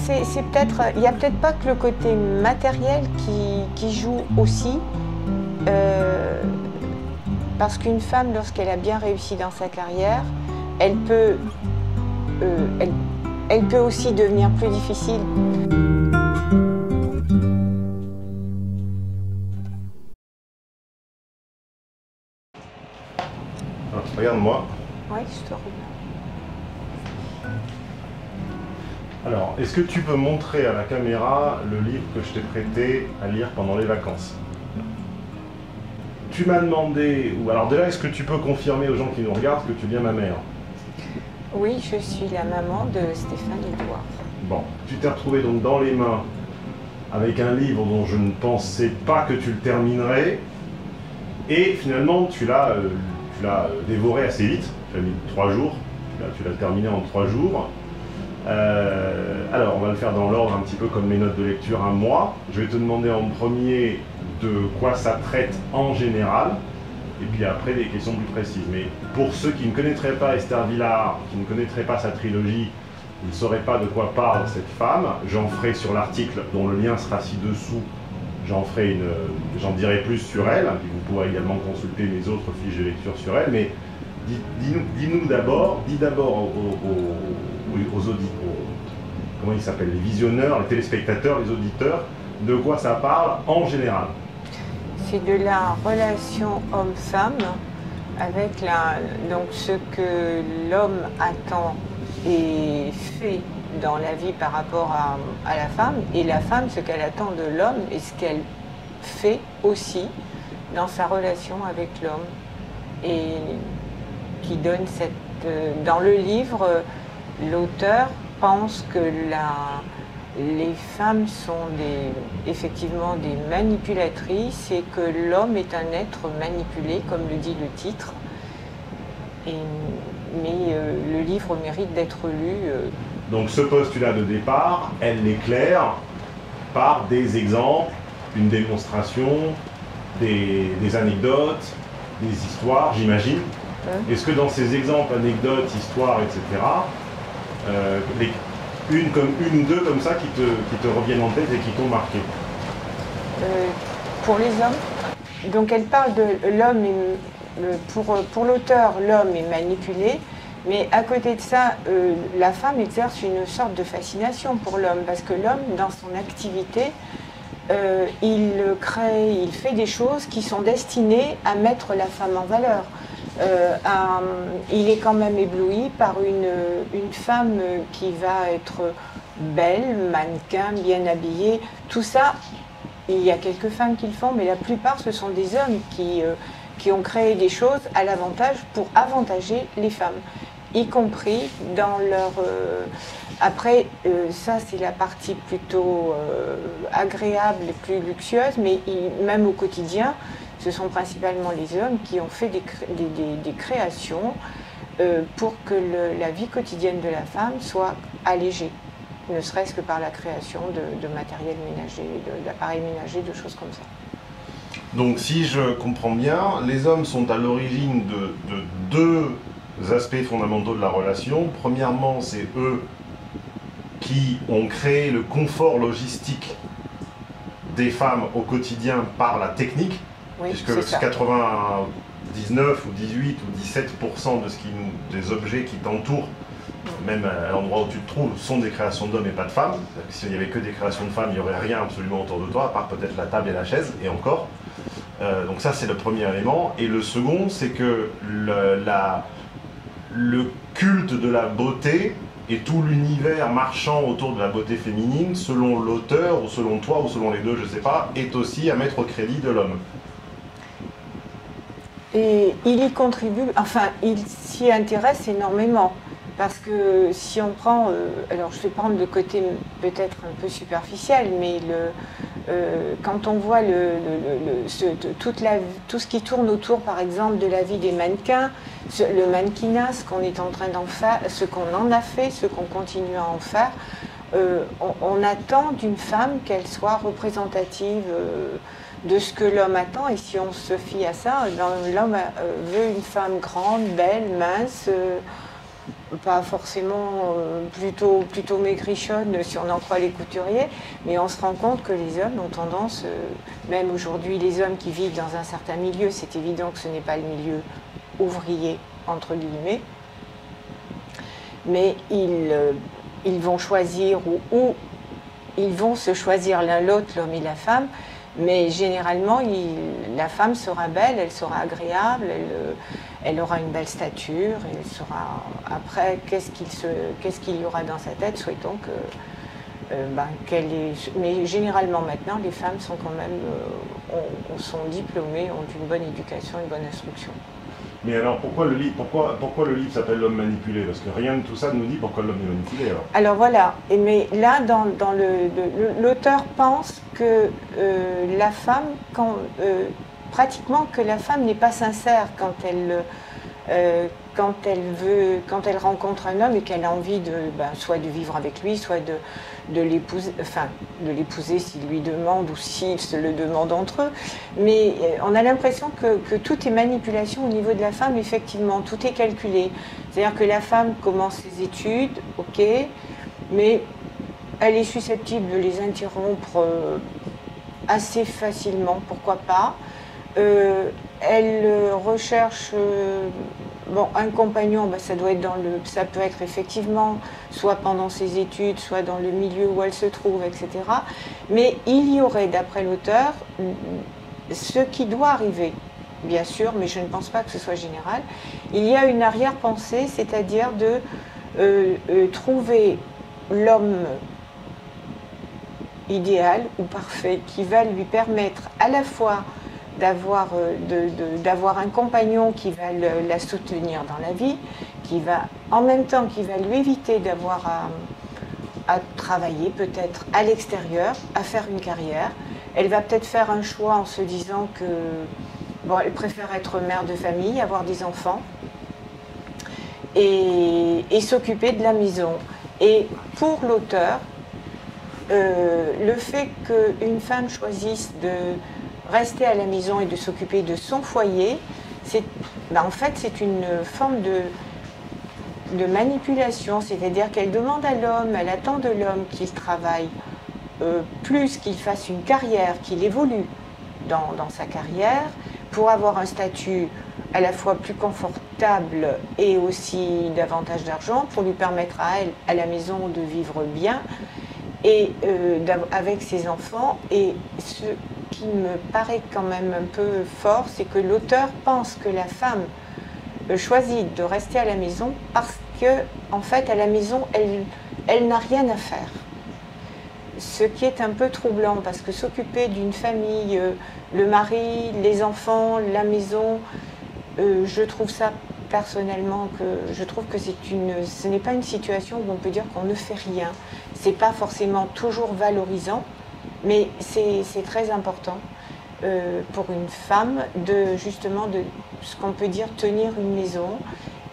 c'est peut-être, il n'y a peut-être pas que le côté matériel qui joue aussi, parce qu'une femme, lorsqu'elle a bien réussi dans sa carrière, elle peut aussi devenir plus difficile. Regarde-moi. Oui, je te regarde. Alors, est-ce que tu peux montrer à la caméra le livre que je t'ai prêté à lire pendant les vacances? Tu m'as demandé, ou alors déjà, est-ce que tu peux confirmer aux gens qui nous regardent que tu es bien ma mère? Oui, je suis la maman de Stéphane Edouard. Bon, tu t'es retrouvé donc dans les mains avec un livre dont je ne pensais pas que tu le terminerais, et finalement tu l'as dévoré assez vite. Tu as mis 3 jours, tu l'as terminé en 3 jours. Alors on va le faire dans l'ordre un petit peu comme mes notes de lecture à moi. Je vais te demander en premier de quoi ça traite en général, et puis après des questions plus précises. Mais pour ceux qui ne connaîtraient pas Esther Vilar, qui ne connaîtraient pas sa trilogie, ils ne sauraient pas de quoi parle cette femme, j'en ferai sur l'article dont le lien sera ci-dessous, j'en dirai plus sur elle, puis vous pourrez également consulter mes autres fiches de lecture sur elle, mais dis d'abord aux auditeurs, comment ils s'appellent, les visionneurs, les téléspectateurs, les auditeurs, de quoi ça parle en général. C'est de la relation homme-femme avec donc ce que l'homme attend et fait dans la vie par rapport à la femme, et la femme ce qu'elle attend de l'homme et ce qu'elle fait aussi dans sa relation avec l'homme. Et qui donne cette... dans le livre, l'auteur pense que les femmes sont effectivement des manipulatrices et que l'homme est un être manipulé, comme le dit le titre. Mais le livre mérite d'être lu. Donc ce postulat de départ, elle l'éclaire par des exemples, une démonstration, des anecdotes, des histoires, j'imagine. Est-ce que dans ces exemples, anecdotes, histoires, etc., une ou deux comme ça qui te reviennent en tête et qui t'ont marqué? Pour les hommes, donc elle parle de l'homme, pour l'auteur, l'homme est manipulé, mais à côté de ça, la femme exerce une sorte de fascination pour l'homme, parce que l'homme, dans son activité, il crée, il fait des choses qui sont destinées à mettre la femme en valeur. Il est quand même ébloui par une femme qui va être belle, mannequin, bien habillée. Tout ça, il y a quelques femmes qui le font, mais la plupart ce sont des hommes qui ont créé des choses à l'avantage pour avantager les femmes, y compris dans leur... Après, ça c'est la partie plutôt agréable et plus luxueuse, mais même au quotidien, ce sont principalement les hommes qui ont fait des créations pour que la vie quotidienne de la femme soit allégée, ne serait-ce que par la création de matériel ménager, d'appareils ménagers, de choses comme ça. Donc si je comprends bien, les hommes sont à l'origine de deux aspects fondamentaux de la relation. Premièrement, c'est eux qui ont créé le confort logistique des femmes au quotidien par la technique. Oui, puisque 99 ou 18 ou 17% des objets qui t'entourent, même à l'endroit où tu te trouves, sont des créations d'hommes et pas de femmes. S'il n'y avait que des créations de femmes, il n'y aurait rien absolument autour de toi, à part peut-être la table et la chaise, et encore. Donc ça, c'est le premier élément. Et le second, c'est que le culte de la beauté et tout l'univers marchand autour de la beauté féminine, selon l'auteur, ou selon toi, ou selon les deux, je ne sais pas, est aussi à mettre au crédit de l'homme. Et il y contribue, enfin, il s'y intéresse énormément. Parce que si on prend, alors je vais prendre le côté peut-être un peu superficiel, mais quand on voit tout ce qui tourne autour, par exemple, de la vie des mannequins, le mannequinat, ce qu'on est en train d'en faire, ce qu'on en a fait, ce qu'on continue à en faire, on attend d'une femme qu'elle soit représentative de ce que l'homme attend, et si on se fie à ça, l'homme veut une femme grande, belle, mince, pas forcément plutôt maigrichonne si on en croit les couturiers, mais on se rend compte que les hommes ont tendance, même aujourd'hui les hommes qui vivent dans un certain milieu, c'est évident que ce n'est pas le milieu ouvrier, entre guillemets, mais ils vont choisir ou ils vont se choisir l'un l'autre, l'homme et la femme, mais généralement la femme sera belle, elle sera agréable, elle aura une belle stature, elle sera... Après, qu'est-ce qu'il y aura dans sa tête, souhaitons qu'elle est... Mais généralement maintenant, les femmes sont quand même sont diplômées, ont une bonne éducation, une bonne instruction. Mais alors pourquoi le livre s'appelle L'homme manipulé? Parce que rien de tout ça nous dit pourquoi l'homme est manipulé alors. Alors voilà, mais là l'auteur pense que la femme, pratiquement que la femme n'est pas sincère quand elle rencontre un homme et qu'elle a envie soit de vivre avec lui, soit de l'épouser s'il lui demande ou s'il se le demande entre eux. Mais on a l'impression que tout est manipulation au niveau de la femme, effectivement, tout est calculé. C'est-à-dire que la femme commence ses études, ok, mais elle est susceptible de les interrompre assez facilement, pourquoi pas. Elle recherche un compagnon, ça doit être ça peut être effectivement soit pendant ses études, soit dans le milieu où elle se trouve, etc. Mais il y aurait, d'après l'auteur, ce qui doit arriver, bien sûr, mais je ne pense pas que ce soit général. Il y a une arrière-pensée, c'est-à-dire de trouver l'homme idéal ou parfait qui va lui permettre à la fois d'avoir un compagnon qui va la soutenir dans la vie, en même temps qui va lui éviter d'avoir à travailler peut-être à l'extérieur, à faire une carrière. Elle va peut-être faire un choix en se disant que elle préfère être mère de famille, avoir des enfants et s'occuper de la maison. Et pour l'auteur, le fait qu'une femme choisisse de rester à la maison et de s'occuper de son foyer, en fait, c'est une forme de manipulation, c'est-à-dire qu'elle demande à l'homme, elle attend de l'homme qu'il travaille plus, qu'il fasse une carrière, qu'il évolue dans sa carrière pour avoir un statut à la fois plus confortable et aussi davantage d'argent pour lui permettre à elle, à la maison, de vivre bien et avec ses enfants. Et ce qui me paraît quand même un peu fort, c'est que l'auteur pense que la femme choisit de rester à la maison parce que, en fait, à la maison, elle n'a rien à faire. Ce qui est un peu troublant, parce que s'occuper d'une famille, le mari, les enfants, la maison, je trouve ça personnellement je trouve que ce n'est pas une situation où on peut dire qu'on ne fait rien. C'est pas forcément toujours valorisant, mais c'est très important pour une femme de ce qu'on peut dire tenir une maison.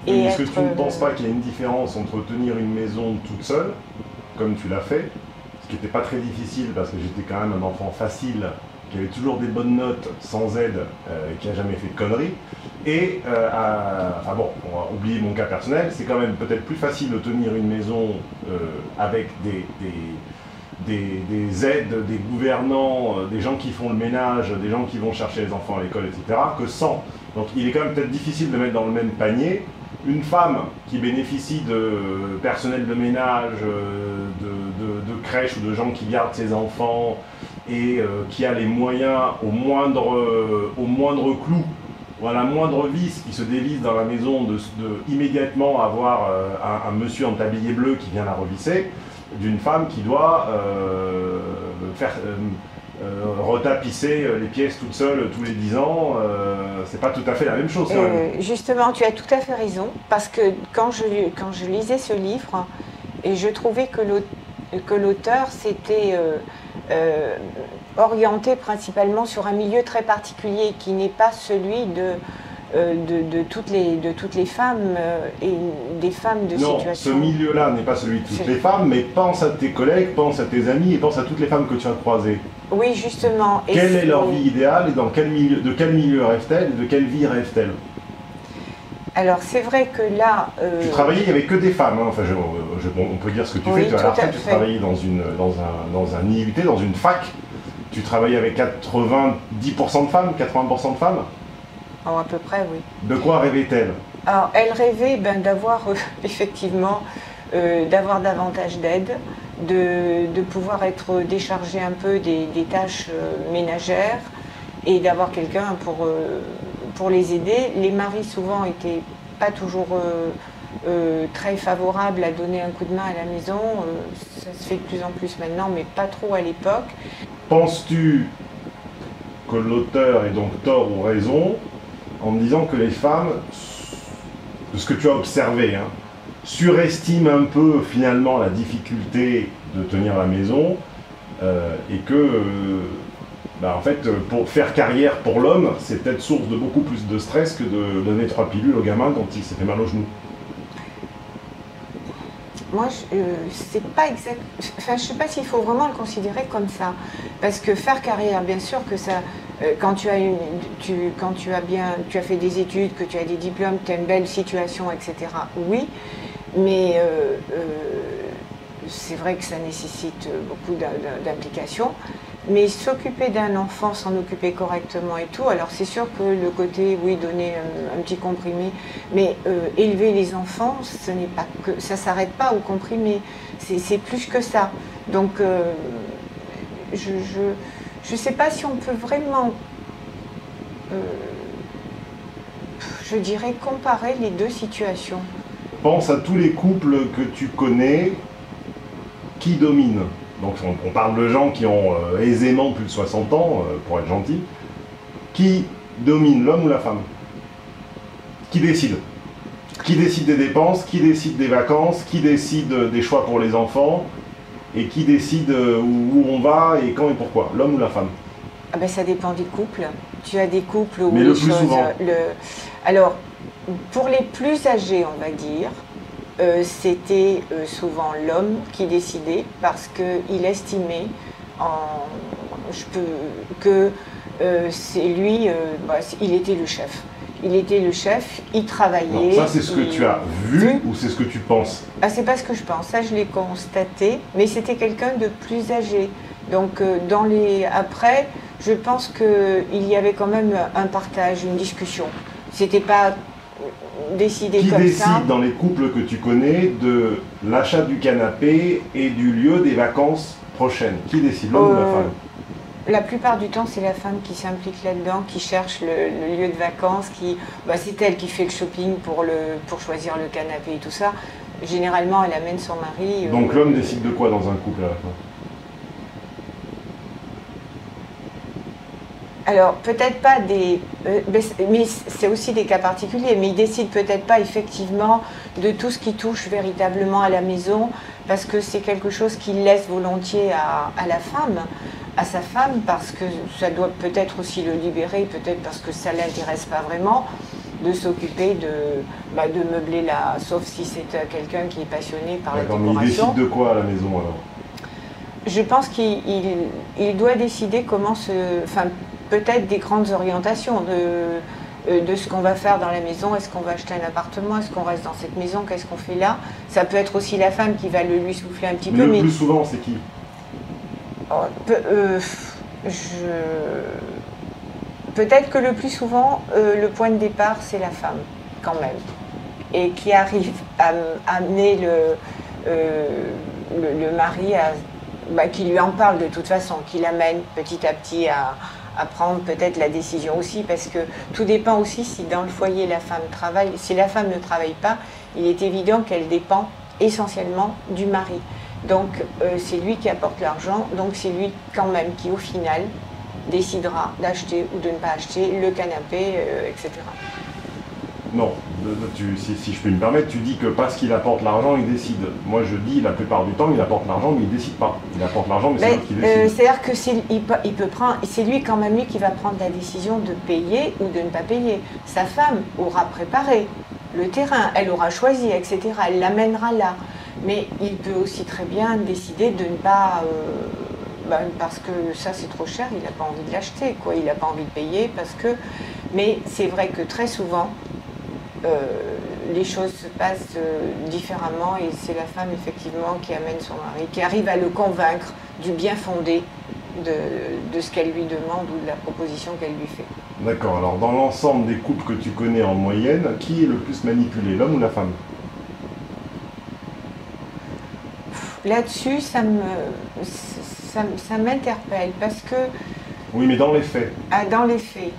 Et est-ce que tu ne penses pas qu'il y a une différence entre tenir une maison toute seule, comme tu l'as fait, ce qui n'était pas très difficile parce que j'étais quand même un enfant facile, qui avait toujours des bonnes notes, sans aide, qui n'a jamais fait de conneries, et, on va oublier mon cas personnel, c'est quand même peut-être plus facile de tenir une maison avec des aides, des gouvernants, des gens qui font le ménage, des gens qui vont chercher les enfants à l'école, etc., que sans. Donc il est quand même peut-être difficile de mettre dans le même panier une femme qui bénéficie de personnel de ménage, de crèche ou de gens qui gardent ses enfants et qui a les moyens au moindre clou ou à la moindre vis qui se dévisse dans la maison de immédiatement avoir un monsieur en tablier bleu qui vient la revisser, d'une femme qui doit retapisser les pièces toute seule tous les 10 ans, c'est pas tout à fait la même chose. Justement, tu as tout à fait raison, parce que quand je lisais ce livre, et je trouvais que l'auteur s'était orienté principalement sur un milieu très particulier, qui n'est pas celui de toutes les femmes et des femmes de situation. Non, ce milieu-là n'est pas celui de toutes les femmes, mais pense à tes collègues, pense à tes amis et pense à toutes les femmes que tu as croisées. Oui, justement. Quelle est leur vie idéale et de quel milieu rêvent-elles et de quelle vie rêvent-elles? Alors c'est vrai que là... Tu travaillais, il n'y avait que des femmes, hein. Enfin, on peut dire ce que tu Oui, fais, à la retraite, tu fait. travaillais dans un IUT, dans une fac, tu travaillais avec 90% de femmes, 80% de femmes. Oh, à peu près, oui. De quoi rêvait-elle? Alors elle rêvait d'avoir effectivement d'avoir davantage d'aide, de pouvoir être déchargée un peu des tâches ménagères et d'avoir quelqu'un pour les aider. Les maris souvent étaient pas toujours très favorables à donner un coup de main à la maison. Ça se fait de plus en plus maintenant, mais pas trop à l'époque. Penses-tu que l'auteur ait donc tort ou raison en me disant que les femmes, de ce que tu as observé, hein, surestiment un peu finalement la difficulté de tenir la maison et que en fait, pour faire carrière pour l'homme, c'est peut-être source de beaucoup plus de stress que de donner 3 pilules au gamin quand il s'est fait mal au genou. Moi, c'est pas exact. Enfin, je sais pas s'il faut vraiment le considérer comme ça, parce que faire carrière, bien sûr que ça, quand tu as fait des études, que tu as des diplômes, tu as une belle situation, etc. Oui, mais c'est vrai que ça nécessite beaucoup d'implication. Mais s'occuper d'un enfant, s'en occuper correctement et tout, alors c'est sûr que le côté, oui, donner un petit comprimé, mais élever les enfants, ce n'est pas que ça s'arrête pas au comprimé, c'est plus que ça. Donc je sais pas si on peut vraiment, je dirais, comparer les deux situations. Pense à tous les couples que tu connais qui dominent. Donc on parle de gens qui ont aisément plus de 60 ans, pour être gentil. Qui domine, l'homme ou la femme? Qui décide? Qui décide des dépenses? Qui décide des vacances? Qui décide des choix pour les enfants? Et qui décide où on va et quand et pourquoi? L'homme ou la femme? Ah ben, ça dépend des couples. Tu as des couples où mais le plus souvent. Alors, pour les plus âgés, on va dire, c'était souvent l'homme qui décidait parce qu'il estimait que c'est lui, il était le chef. Il était le chef, il travaillait. Non, ça c'est ce que tu as vu ou c'est ce que tu penses? Ah, c'est pas ce que je pense, ça je l'ai constaté, mais c'était quelqu'un de plus âgé. Donc après, je pense qu'il y avait quand même un partage, une discussion. C'était pas décidé comme ça. Qui décide dans les couples que tu connais de l'achat du canapé et du lieu des vacances prochaines? Qui décide, l'homme ou la femme? La plupart du temps, c'est la femme qui s'implique là-dedans, qui cherche le lieu de vacances, c'est elle qui fait le shopping pour choisir le canapé et tout ça. Généralement, elle amène son mari. Donc l'homme décide de quoi dans un couple à la fin? Alors, peut-être pas mais c'est aussi des cas particuliers, mais il décide peut-être pas effectivement de tout ce qui touche véritablement à la maison, parce que c'est quelque chose qu'il laisse volontiers à la femme, à sa femme, parce que ça doit peut-être aussi le libérer, peut-être parce que ça ne l'intéresse pas vraiment, de s'occuper de meubler là, sauf si c'est quelqu'un qui est passionné par la décoration. Mais il décide de quoi à la maison alors? Je pense qu'il doit décider comment peut-être des grandes orientations de ce qu'on va faire dans la maison. Est-ce qu'on va acheter un appartement? Est-ce qu'on reste dans cette maison? Qu'est-ce qu'on fait là? Ça peut être aussi la femme qui va lui souffler un petit peu. Mais le plus souvent, c'est qui? Peut-être que le plus souvent, le point de départ, c'est la femme, quand même. Et qui arrive à amener le mari qui lui en parle de toute façon, qui l'amène petit à petit à prendre peut-être la décision aussi, parce que tout dépend aussi si dans le foyer la femme travaille. Si la femme ne travaille pas, il est évident qu'elle dépend essentiellement du mari. Donc c'est lui qui apporte l'argent, donc c'est lui quand même qui au final décidera d'acheter ou de ne pas acheter le canapé, etc. Non, si je peux me permettre, tu dis que parce qu'il apporte l'argent, il décide. Moi je dis la plupart du temps, il apporte l'argent, mais il ne décide pas. Il apporte l'argent, mais c'est lui qui décide. C'est-à-dire que c'est lui quand même lui qui va prendre la décision de payer ou de ne pas payer. Sa femme aura préparé le terrain, elle aura choisi, etc. Elle l'amènera là. Mais il peut aussi très bien décider de ne pas... parce que ça c'est trop cher, il n'a pas envie de l'acheter, quoi. Il n'a pas envie de payer parce que... Mais c'est vrai que très souvent, les choses se passent différemment et c'est la femme effectivement qui amène son mari, qui arrive à le convaincre du bien fondé de ce qu'elle lui demande ou de la proposition qu'elle lui fait. D'accord, alors dans l'ensemble des couples que tu connais en moyenne, qui est le plus manipulé, l'homme ou la femme? Là-dessus, ça m'interpelle parce que... Oui, mais dans les faits. Ah, dans les faits.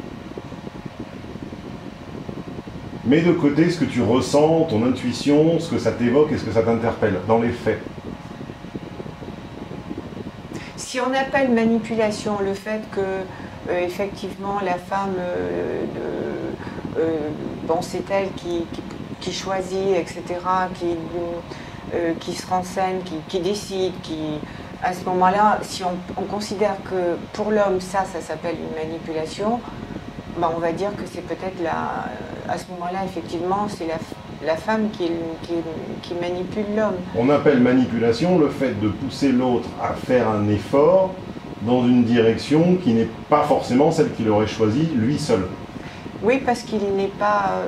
Mets de côté ce que tu ressens, ton intuition, ce que ça t'évoque et ce que ça t'interpelle, dans les faits. Si on appelle manipulation le fait que, effectivement, la femme, bon, c'est elle qui choisit, etc., qui se renseigne, qui décide, à ce moment-là, si on considère que pour l'homme, ça s'appelle une manipulation, ben on va dire que c'est peut-être à ce moment-là, effectivement, c'est la femme qui manipule l'homme. On appelle manipulation le fait de pousser l'autre à faire un effort dans une direction qui n'est pas forcément celle qu'il aurait choisie lui seul. Oui, parce qu'il n'est pas...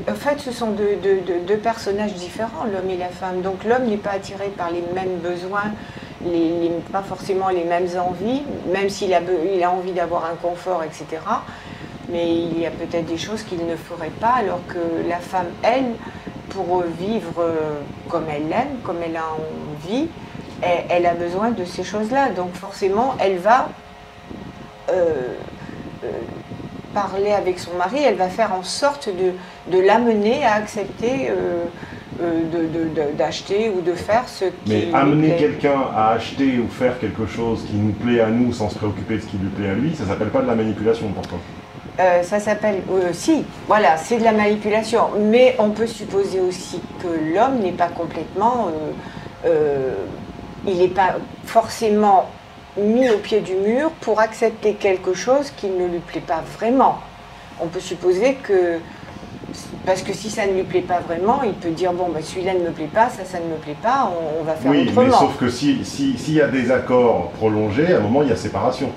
en fait, ce sont deux personnages différents, l'homme et la femme. Donc l'homme n'est pas attiré par les mêmes besoins, pas forcément les mêmes envies, même s'il a envie d'avoir un confort, etc. Mais il y a peut-être des choses qu'il ne ferait pas, alors que la femme, elle, pour vivre comme elle l'aime, comme elle a envie, elle a besoin de ces choses-là. Donc forcément, elle va parler avec son mari, elle va faire en sorte de l'amener à accepter d'acheter ou de faire ce qui lui plaît. Mais amener quelqu'un à acheter ou faire quelque chose qui nous plaît à nous sans se préoccuper de ce qui lui plaît à lui, ça s'appelle pas de la manipulation pour toi? Ça s'appelle... si, voilà, c'est de la manipulation. Mais on peut supposer aussi que l'homme n'est pas complètement... il n'est pas forcément mis au pied du mur pour accepter quelque chose qui ne lui plaît pas vraiment. On peut supposer que... Parce que si ça ne lui plaît pas vraiment, il peut dire, bon, ben, celui-là ne me plaît pas, ça ne me plaît pas, on va faire autrement. Oui, mais sauf que s'il y a des accords prolongés, à un moment, il y a séparation.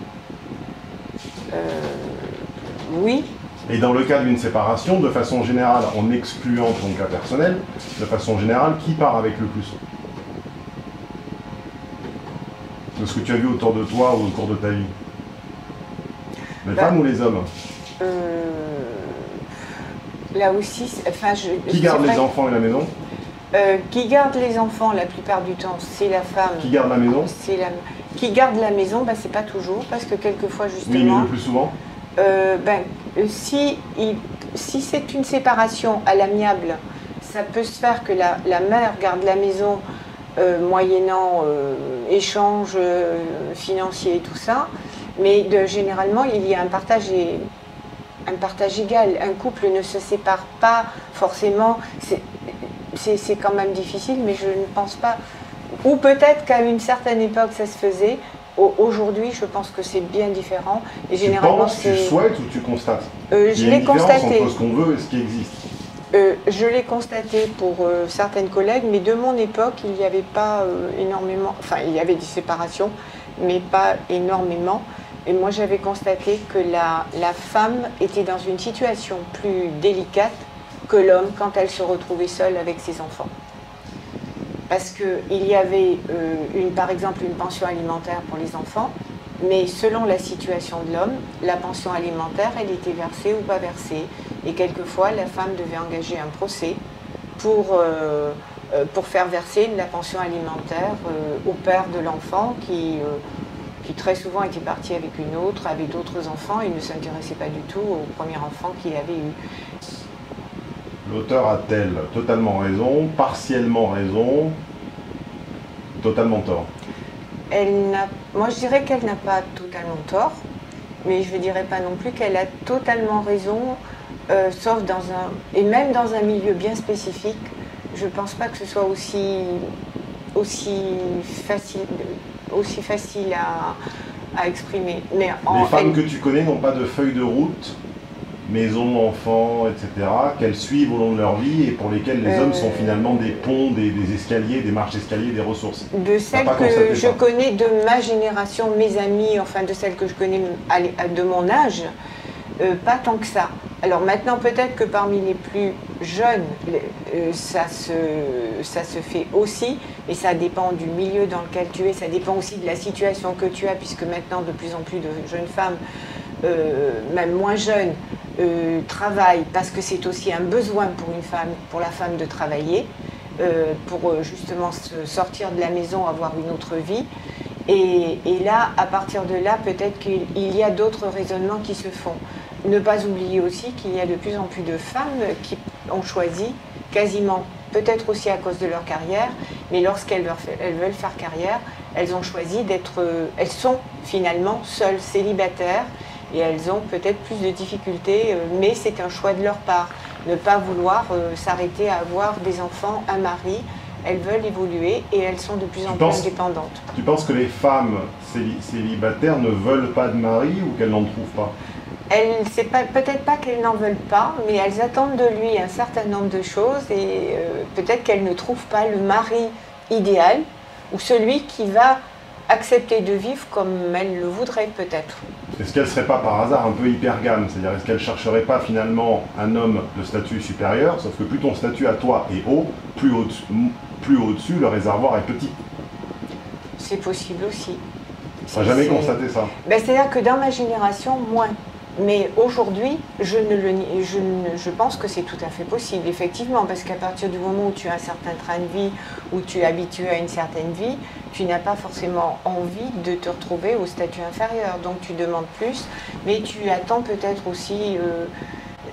Oui. Et dans le cas d'une séparation, de façon générale, en excluant ton cas personnel, de façon générale, qui part avec le plus? De ce que tu as vu autour de toi ou autour de ta vie? Les femmes ou les hommes? Là aussi, enfin, qui garde les enfants et la maison? Qui garde les enfants la plupart du temps, c'est la femme. Qui garde la maison? Qui garde la maison, ben, c'est pas toujours, parce que quelquefois, justement... Oui, mais le plus souvent? Si c'est une séparation à l'amiable, ça peut se faire que la mère garde la maison moyennant échange financier et tout ça, mais généralement il y a un partage égal. Un couple ne se sépare pas forcément, c'est quand même difficile, mais je ne pense pas, ou peut-être qu'à une certaine époque ça se faisait. Aujourd'hui, je pense que c'est bien différent. Et généralement, tu souhaites ou tu constates? Je l'ai constaté. Entre ce qu'on veut et ce qui existe. Je l'ai constaté pour certaines collègues, mais de mon époque, il n'y avait pas énormément... Enfin, il y avait des séparations, mais pas énormément. Et moi, j'avais constaté que la femme était dans une situation plus délicate que l'homme quand elle se retrouvait seule avec ses enfants. Parce qu'il y avait, par exemple, une pension alimentaire pour les enfants, mais selon la situation de l'homme, la pension alimentaire, elle était versée ou pas versée. Et quelquefois, la femme devait engager un procès pour faire verser la pension alimentaire au père de l'enfant qui très souvent était parti avec une autre, avait d'autres enfants et ne s'intéressait pas du tout au premier enfant qu'il avait eu. L'auteur a-t-elle totalement raison, partiellement raison, totalement tort? Moi, je dirais qu'elle n'a pas totalement tort, mais je ne dirais pas non plus qu'elle a totalement raison, sauf et même dans un milieu bien spécifique, je ne pense pas que ce soit aussi facile à exprimer. Mais les femmes que tu connais n'ont pas de feuille de route, maison, enfants, etc., qu'elles suivent au long de leur vie et pour lesquelles les hommes sont finalement des ponts, des escaliers, des marches d'escalier, des ressources. De celles que je connais de ma génération, mes amis, enfin de celles que je connais de mon âge, pas tant que ça. Alors maintenant, peut-être que parmi les plus jeunes, ça se fait aussi, et ça dépend du milieu dans lequel tu es, ça dépend aussi de la situation que tu as, puisque maintenant de plus en plus de jeunes femmes, même moins jeunes, travaillent, parce que c'est aussi un besoin pour une femme, pour la femme de travailler, pour justement se sortir de la maison, avoir une autre vie. Et là, à partir de là, peut-être qu'il y a d'autres raisonnements qui se font. Ne pas oublier aussi qu'il y a de plus en plus de femmes qui ont choisi, quasiment, peut-être aussi à cause de leur carrière, mais lorsqu'elles veulent faire carrière, elles ont choisi d'être, elles sont finalement seules, célibataires, et elles ont peut-être plus de difficultés, mais c'est un choix de leur part. Ne pas vouloir s'arrêter à avoir des enfants, un mari. Elles veulent évoluer et elles sont de plus en plus indépendantes. Tu penses que les femmes célibataires ne veulent pas de mari ou qu'elles n'en trouvent pas? Peut-être pas qu'elles n'en veulent pas, mais elles attendent de lui un certain nombre de choses et peut-être qu'elles ne trouvent pas le mari idéal ou celui qui va accepter de vivre comme elles le voudraient peut-être. Est-ce qu'elle ne serait pas par hasard un peu hypergame? C'est-à-dire, est-ce qu'elle ne chercherait pas finalement un homme de statut supérieur, sauf que plus ton statut à toi est haut, plus au-dessus, le réservoir est petit? C'est possible aussi. Tu n'as jamais constaté ça? Ben, c'est-à-dire que dans ma génération, moins. Mais aujourd'hui, je pense que c'est tout à fait possible, effectivement, parce qu'à partir du moment où tu as un certain train de vie, où tu es habitué à une certaine vie, tu n'as pas forcément envie de te retrouver au statut inférieur. Donc tu demandes plus, mais tu attends peut-être aussi...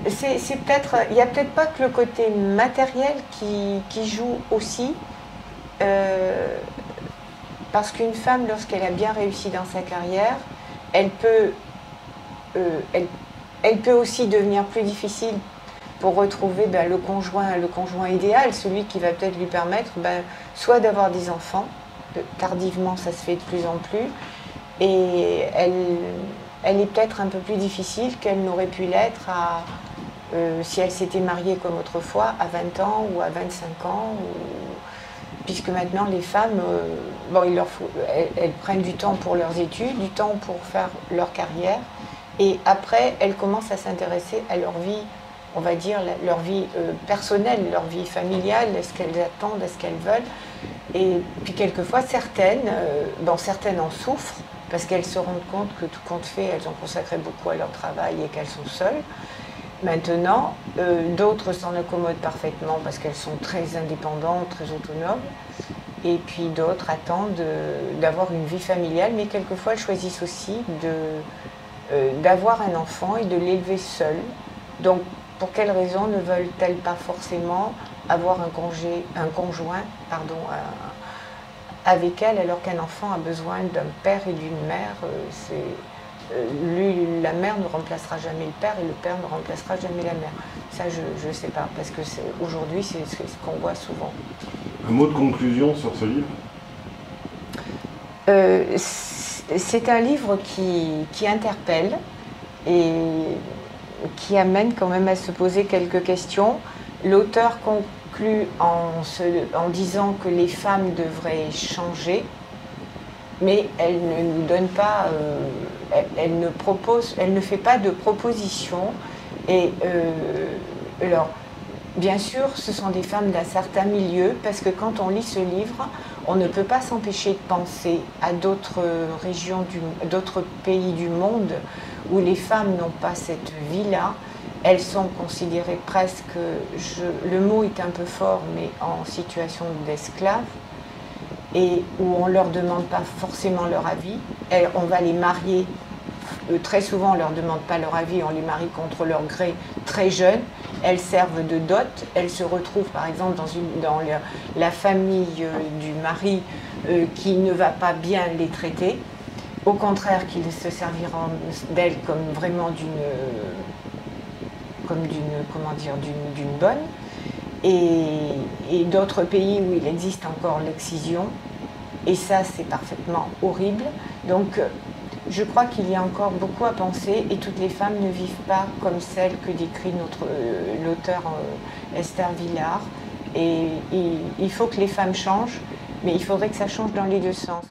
il n'y a peut-être pas que le côté matériel qui joue aussi, parce qu'une femme, lorsqu'elle a bien réussi dans sa carrière, elle peut aussi devenir plus difficile pour retrouver le conjoint idéal, celui qui va peut-être lui permettre soit d'avoir des enfants, tardivement ça se fait de plus en plus, et elle est peut-être un peu plus difficile qu'elle n'aurait pu l'être si elle s'était mariée comme autrefois à 20 ans ou à 25 ans, puisque maintenant les femmes, elles prennent du temps pour leurs études, du temps pour faire leur carrière, et après elles commencent à s'intéresser à leur vie, on va dire leur vie personnelle, leur vie familiale, est-ce qu'elles attendent, est-ce qu'elles veulent. Et puis quelquefois certaines en souffrent parce qu'elles se rendent compte que tout compte fait, elles ont consacré beaucoup à leur travail et qu'elles sont seules. Maintenant, d'autres s'en accommodent parfaitement parce qu'elles sont très indépendantes, très autonomes. Et puis d'autres attendent d'avoir une vie familiale, mais quelquefois elles choisissent aussi d'avoir un enfant et de l'élever seule. Donc, pour quelles raisons ne veulent-elles pas forcément avoir un conjoint avec elles, alors qu'un enfant a besoin d'un père et d'une mère? La mère ne remplacera jamais le père et le père ne remplacera jamais la mère. Ça, je ne sais pas, parce que aujourd'hui, c'est ce qu'on voit souvent. Un mot de conclusion sur ce livre? C'est un livre qui interpelle et qui amène quand même à se poser quelques questions. L'auteur conclut en disant que les femmes devraient changer, mais elle ne nous donne pas, elle ne fait pas de proposition. Et alors, bien sûr, ce sont des femmes d'un certain milieu, parce que quand on lit ce livre, on ne peut pas s'empêcher de penser à d'autres régions, d'autres pays du monde où les femmes n'ont pas cette vie-là. Elles sont considérées presque, le mot est un peu fort, mais en situation d'esclaves, et où on ne leur demande pas forcément leur avis. On va les marier, très souvent on ne leur demande pas leur avis, on les marie contre leur gré très jeunes. Elles servent de dot, elles se retrouvent par exemple dans la famille du mari qui ne va pas bien les traiter, au contraire qu'il se servira d'elles comme vraiment d'une bonne. Et d'autres pays où il existe encore l'excision, et ça c'est parfaitement horrible. Donc je crois qu'il y a encore beaucoup à penser, et toutes les femmes ne vivent pas comme celle que décrit l'auteur Esther Vilar. Et il faut que les femmes changent, mais il faudrait que ça change dans les deux sens.